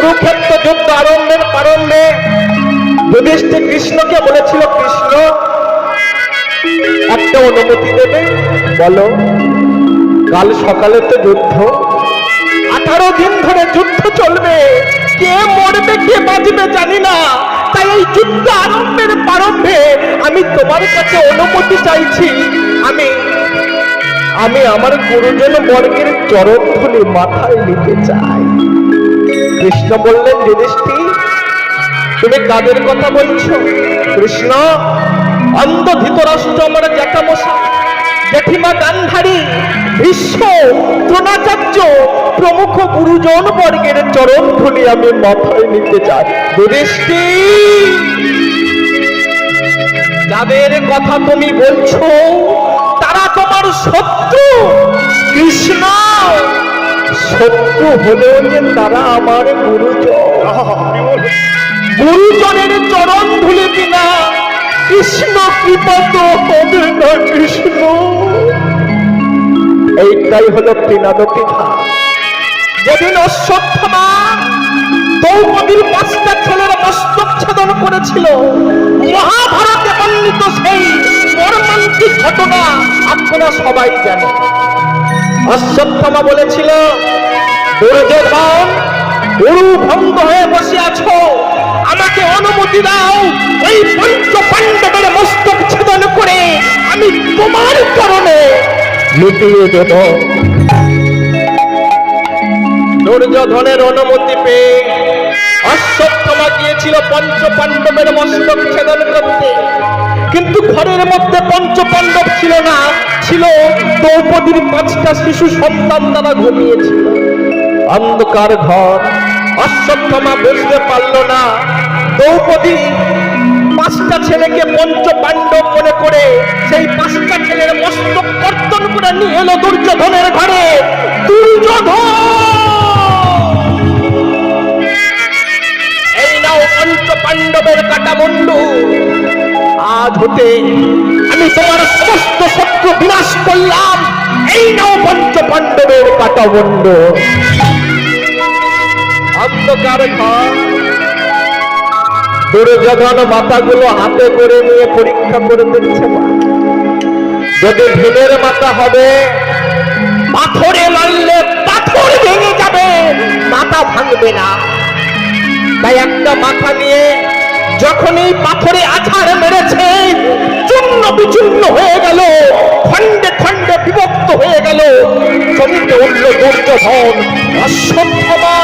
কুরুক্ষেত্র যুদ্ধ প্রারম্ভে যুধিষ্ঠির কৃষ্ণকে বলেছিল, কৃষ্ণ একটা অনুমতি দেবে? বলো। কাল সকালে তো যুদ্ধ, 18 দিন ধরে যুদ্ধ চলবে, কে মরবে কে বাঁচবে জানি না, তাই এই যুদ্ধ প্রারম্ভে আমি তোমার কাছে অনুমতি চাইছি। আমি আমার গুরুজন বর্গের চরণধূলি মাথায় নিতে চাই। কৃষ্ণ বললেন, যুধিষ্ঠির তুমি কাদের কথা বলছো? কৃষ্ণ, অন্ধ ধৃতরাষ্ট্র আমার জ্যাঠামশাই, জেঠিমা গান্ধারী, ভীষ্ম, দ্রোণাচার্য প্রমুখ গুরুজন বর্গের চরণধূলি আমি মাথায় নিতে চাই। যুধিষ্ঠির, যাদের কথা তুমি বলছো তারা তোমার শত্রু। কৃষ্ণ, শত্রু হলেও যে তারা আমার গুরুজনের চরণ ধুলে বিনা কৃষ্ণ কৃপা তো হবে না। কৃষ্ণ, এইটাই হলো তৃণাদ পিঠা। যেদিন অশ্বত্থামা দ্রৌপদীর 5টা ছেলের মস্তক ছেদন করেছিল, মহাভারতে বর্ণিত সেই মর্মান্তিক ঘটনা আপনারা সবাই জানেন। অশ্বত্থামা বলেছিল, দুর্যোধন গুরু ভঙ্গ হয়ে বসে আছো, আমাকে অনুমতি দাও, এই পঞ্চ পাণ্ডবের মস্তক ছেদন করে আমি তোমার চরণে লুটিয়ে দেব। দুর্যোধনের অনুমতি পেয়ে অশ্বত্থামা গিয়েছিল পঞ্চ পাণ্ডবের মস্তক ছেদন করতে, কিন্তু ঘরের মধ্যে পঞ্চ পাণ্ডব ছিল না, ছিল দ্রৌপদীর 5টা শিশু সন্তান, তারা ঘুমিয়েছিল। অন্ধকার ঘর, অশ্বত্থামা বুঝতে পারল না দ্রৌপদী 5টা ছেলেকে পঞ্চ পাণ্ডব মনে করে সেই 5টা ছেলের মস্তক কর্তন করে নিয়ে এলো দুর্যোধনের ঘরে। দুর্যোধন, এই নাও পঞ্চ পাণ্ডবের কাটা মুন্ডু, আজ হতে আমি তোমার সমস্ত শত্রু বিনাশ করলাম, এই নাও পঞ্চ পাণ্ডবের কাটা মুন্ডু। অন্ধকার ঘর, দুর্যোধন মাথাগুলো হাতে করে নিয়ে পরীক্ষা করে দিচ্ছে, যদি ভীমের মাথা হবে পাথরে মারলে পাথর ভেঙে যাবে, মাথা ভাঙবে না। তাই একটা মাথা নিয়ে যখনই পাথরে আছাড় মেরেছে, চূর্ণ বিচূর্ণ হয়ে গেল, খণ্ডে খণ্ডে বিভক্ত হয়ে গেল। চমকে উঠল দুর্যোধন, অশ্বত্থামা